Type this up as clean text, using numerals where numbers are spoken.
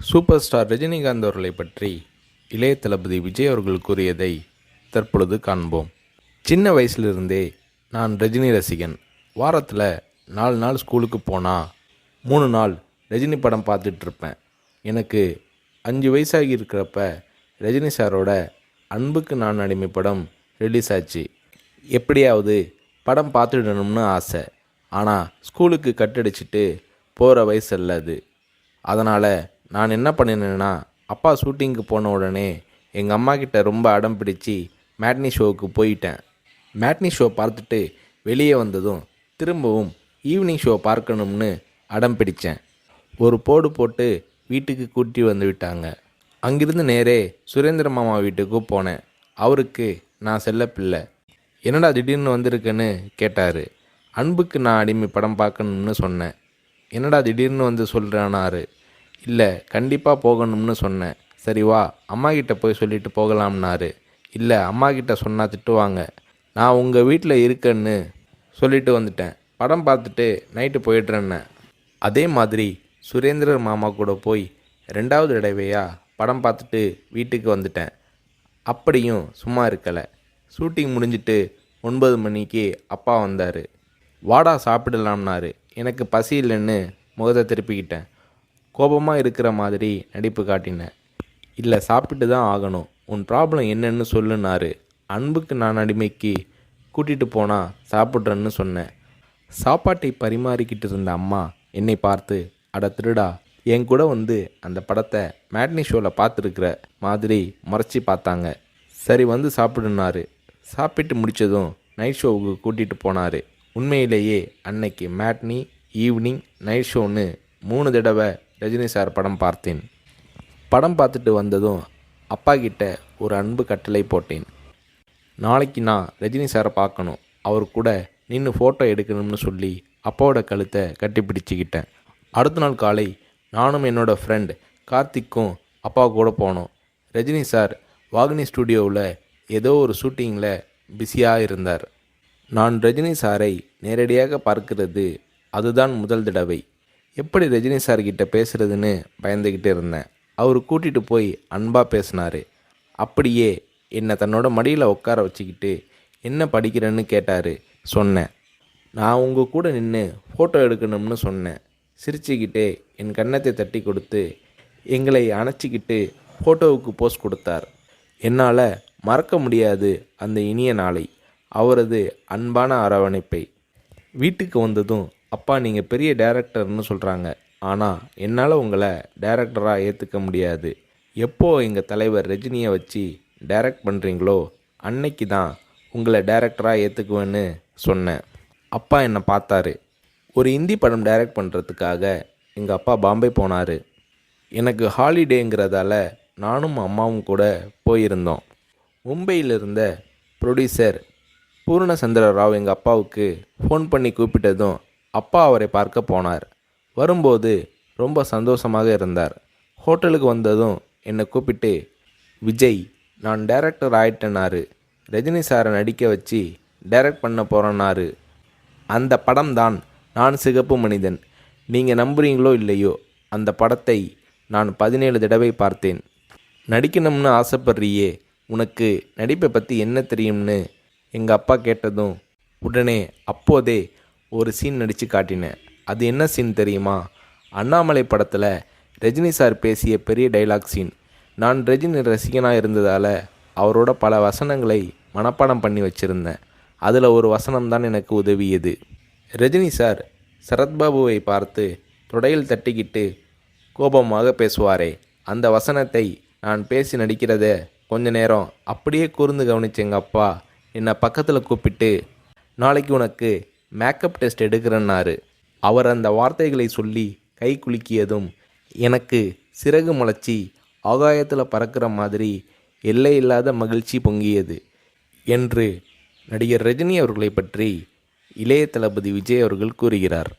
Super star Rajinikanth அவர்களை பற்றி இளைய தளபதி விஜய் அவர்கள் கூறியதை தற்பொழுது காண்போம். சின்ன வயசுலிருந்தே நான் ரஜினி ரசிகன். வாரத்தில் 4 நாள் ஸ்கூலுக்கு போனால் 3 நாள் ரஜினி படம் பார்த்துட்ருப்பேன். எனக்கு 5 வயசாகி இருக்கிறப்ப ரஜினி சாரோட அன்புக்கு நான் அடிமை படம் ரிலீஸ் ஆச்சு. எப்படியாவது படம் பார்த்துடணும்னு ஆசை. ஆனால் ஸ்கூலுக்கு கட்டடிச்சிட்டு போகிற வயசு அல்ல அது. அதனால் நான் என்ன பண்ணினேன்னா, அப்பா ஷூட்டிங்க்கு போன உடனே எங்கள் அம்மா கிட்ட ரொம்ப அடம் பிடிச்சி மேட்னி ஷோவுக்கு போயிட்டேன். மேட்னி ஷோ பார்த்துட்டு வெளியே வந்ததும் திரும்பவும் ஈவினிங் ஷோ பார்க்கணும்னு அடம் பிடித்தேன். ஒரு போடு போட்டு வீட்டுக்கு கூட்டி வந்து விட்டாங்க. அங்கிருந்து நேரே சுரேந்திர மாமா வீட்டுக்கு போனேன். அவருக்கு நான் செல்ல பிள்ளை. என்னடா திடீர்னு வந்திருக்கேன்னு கேட்டார். அன்புக்கு நான் அடிமை படம் பார்க்கணும்னு சொன்னேன். என்னடா திடீர்னு வந்து சொல்கிறானாரு. இல்லை, கண்டிப்பாக போகணும்னு சொன்னேன். சரி வா, அம்மா கிட்ட போய் சொல்லிட்டு போகலாம்னாரு. இல்லை, அம்மா கிட்ட சொன்னால் திட்டுவாங்க. நான் உங்கள் வீட்டில் இருக்கேன்னு சொல்லிட்டு வந்துட்டேன். படம் பார்த்துட்டு நைட்டு போயிடுறேன்னு. அதே மாதிரி சுரேந்திரர் மாமா கூட போய் 2வது தடவையாக படம் பார்த்துட்டு வீட்டுக்கு வந்துட்டேன். அப்படியும் சும்மா இருக்கலை. ஷூட்டிங் முடிஞ்சிட்டு 9 மணிக்கு அப்பா வந்தார். வாடா சாப்பிடலாம்னாரு. எனக்கு பசி இல்லைன்னு முகத்தை திருப்பிக்கிட்டேன். கோபமாக இருக்கிற மாதிரி நடிப்பு காட்டினேன். இல்லை, சாப்பிட்டு தான் ஆகணும். உன் ப்ராப்ளம் என்னன்னு சொல்லுனாரு. அன்புக்கு நான் அடிமைக்கு கூட்டிகிட்டு போனால் சாப்பிட்றேன்னு சொன்னேன். சாப்பாட்டை பரிமாறிக்கிட்டு இருந்த அம்மா என்னை பார்த்து, அட திருடா, என் கூட வந்து அந்த படத்தை மேட்னி ஷோவில் பார்த்துருக்குற மாதிரி முறைச்சி பார்த்தாங்க. சரி வந்து சாப்பிடுனாரு. சாப்பிட்டு முடித்ததும் நைட் ஷோவுக்கு கூட்டிகிட்டு போனார். உண்மையிலேயே அன்னைக்கு மேட்னி, ஈவினிங், நைட் ஷோன்னு 3 தடவை ரஜினி சார் படம் பார்த்தேன். படம் பார்த்துட்டு வந்ததும் அப்பா கிட்ட ஒரு அன்பு கட்டளை போட்டேன். நாளைக்கு நான் ரஜினி சாரை பார்க்கணும், அவர் கூட நின்று ஃபோட்டோ எடுக்கணும்னு சொல்லி அப்பாவோட கழுத்தை கட்டி பிடிச்சிக்கிட்டேன். அடுத்த நாள் காலை நானும் என்னோடய ஃப்ரெண்ட் கார்த்திக்கும் அப்பா கூட போனோம். ரஜினி சார் வாகினி ஸ்டுடியோவில் ஏதோ ஒரு ஷூட்டிங்கில் பிஸியாக இருந்தார். நான் ரஜினி சாரை நேரடியாக பார்க்கிறது அதுதான் முதல் தடவை. எப்படி ரஜினி சார்கிட்ட பேசுகிறதுன்னு பயந்துக்கிட்டு இருந்தேன். அவர் கூட்டிகிட்டு போய் அன்பாக பேசினார். அப்படியே என்னை தன்னோட மடியில் உட்கார வச்சுக்கிட்டு என்ன படிக்கிறேன்னு கேட்டார். சொன்னேன், நான் உங்கள் கூட நின்று ஃபோட்டோ எடுக்கணும்னு சொன்னேன். சிரிச்சுக்கிட்டே என் கன்னத்தை தட்டி கொடுத்து எங்களை அணைச்சிக்கிட்டு ஃபோட்டோவுக்கு போஸ் கொடுத்தார். என்னால் மறக்க முடியாது அந்த இனிய நாளை, அவரது அன்பான அரவணைப்பை. வீட்டுக்கு வந்ததும், அப்பா நீங்கள் பெரிய டைரக்டர்னு சொல்கிறாங்க, ஆனால் என்னால் உங்களை டைரக்டராக ஏற்றுக்க முடியாது. எப்போ எங்கள் தலைவர் ரஜினியை வச்சு டைரக்ட் பண்ணுறீங்களோ அன்னைக்கு தான் உங்களை டைரக்டராக ஏற்றுக்குவேன்னு சொன்னேன். அப்பா என்னை பார்த்தாரு. ஒரு ஹிந்தி படம் டைரக்ட் பண்ணுறதுக்காக எங்கள் அப்பா பாம்பே போனார். எனக்கு ஹாலிடேங்கிறதால நானும் அம்மாவும் கூட போயிருந்தோம். மும்பையில் இருந்த ப்ரொடியூசர் பூர்ணச்சந்திர ராவ் எங்கள் அப்பாவுக்கு ஃபோன் பண்ணி கூப்பிட்டதும் அப்பா அவரை பார்க்க போனார். வரும்போது ரொம்ப சந்தோஷமாக இருந்தார். ஹோட்டலுக்கு வந்ததும் என்னை கூப்பிட்டு, விஜய், நான் டைரக்டர் ஆயிட்டேனாரு. ரஜினி சாரை நடிக்க வச்சு டைரக்ட் பண்ண போகிறேன்னாரு. அந்த படம் தான் நான் சிகப்பு மனிதன். நீங்கள் நம்புறீங்களோ இல்லையோ, அந்த படத்தை நான் 17 தடவை பார்த்தேன். நடிக்கணும்னு ஆசைப்படுறியே, உனக்கு நடிப்பை பற்றி என்ன தெரியும்னு எங்கள் அப்பா கேட்டதும் உடனே அப்போதே ஒரு சீன் நடித்து காட்டினேன். அது என்ன சீன் தெரியுமா? அண்ணாமலை படத்தில் ரஜினி சார் பேசிய பெரிய டைலாக் சீன். நான் ரஜினி ரசிகனாக இருந்ததால் அவரோட பல வசனங்களை மனப்பாடம் பண்ணி வச்சுருந்தேன். அதில் ஒரு வசனம்தான் எனக்கு உதவியது. ரஜினி சார் சரத்பாபுவை பார்த்து தொடையில் தட்டிக்கிட்டு கோபமாக பேசுவாரே, அந்த வசனத்தை நான் பேசி நடிக்கிறத கொஞ்ச நேரம் அப்படியே கூர்ந்து கவனிச்ச எங்கள் அப்பா என்னை பக்கத்தில் கூப்பிட்டு, நாளைக்கு உனக்கு மேக்கப் டெஸ்ட் எடுக்கிறேன்னாரு. அவர் அந்த வார்த்தைகளை சொல்லி கை குலுக்கியதும் எனக்கு சிறகு முளைச்சி ஆகாயத்தில் பறக்கிற மாதிரி எல்லையில்லாத மகிழ்ச்சி பொங்கியது என்று நடிகர் ரஜினி அவர்களை பற்றி இளைய தளபதி விஜய் அவர்கள் கூறுகிறார்.